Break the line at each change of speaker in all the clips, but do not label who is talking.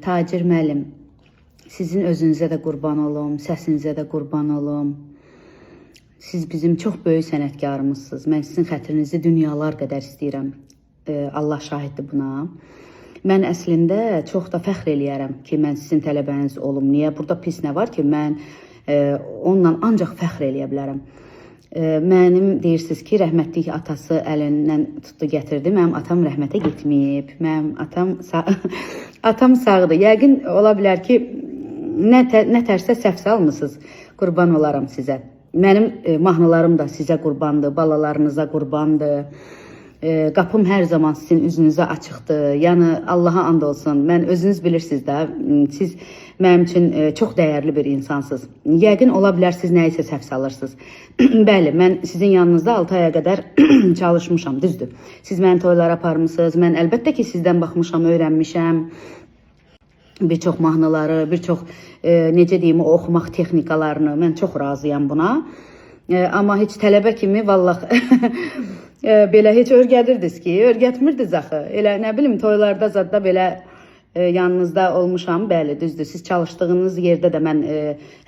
Tacir müəllim, sizin özünüzə də qurban olum, səsinizə də qurban olum. Siz bizim çox böyük sənətkarımızsınız. Mən sizin xətrinizi dünyalar qədər istəyirəm. Allah şahiddir buna. Mən əslində çox da fəxr eləyərəm ki, mən sizin tələbəniz olum. Niyə? Burada pis nə var ki, mən onunla ancaq fəxr eləyə bilərəm. Mənim deyirsiniz ki, rəhmətlik atası əlindən tutdu gətirdi. Mənim atam rəhmətə getməyib. Mənim atam sağdır. Yəqin ola bilər ki, nə tərsə səhv salmısınız. Qurban olaram sizə. Mənim mahnılarım da sizə qurbandır, balalarınıza qurbandır. Qapım hər zaman sizin üzünüzə açıqdır. Yəni Allaha and olsun. Mən özünüz bilirsiniz də, siz mənim üçün çox dəyərli bir insansınız. Yəqin ola bilər siz nəyisə səhv salırsınız. Bəli, mən sizin yanınızda 6 aya qədər çalışmışam, düzdür. Siz məni toylara aparmısınız. Mən əlbəttə ki, sizdən baxmışam, öyrənmişəm. Bir çox mahnıları, bir çox necə deyim, oxumaq texnikalarını mən çox razıyam buna. Amma heç tələbə kimi vallahi belə heç öyrədirdiniz ki, öyrətmirdiniz axı. Elə nə bilim toylarda zadda belə yanınızda olmuşam. Bəli, düzdür. Siz çalışdığınız yerdə də mən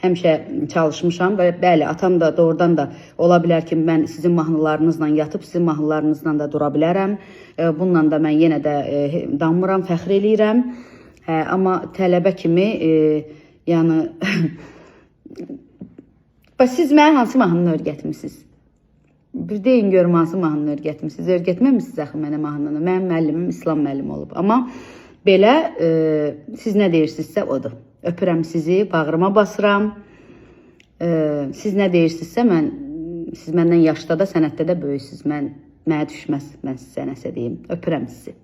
həmişə çalışmışam və bəli, atam da doğrudan da ola bilər ki, mən sizin mahnılarınızla yatıb sizin mahnılarınızla da dura bilərəm. Bununla da mən yenə də danmıram, fəxr eləyirəm. Amma tələbə kimi yəni siz mənə hansı mahnını öyrətmisiniz? Bir deyin görüm hansı mahnını öyrətmisiniz? Öyrətməmisiniz axı mənə mahnını. Mənim müəllimim İslam müəllimi olub. Amma belə siz nə deyirsinizsə odur. Öpürəm sizi, bağrıma basıram. Siz nə deyirsinizsə siz məndən yaşda da, sənətdə də böyüksünüz. Mənə düşməz, mən sizə nəsə deyim. Öpürəm sizi.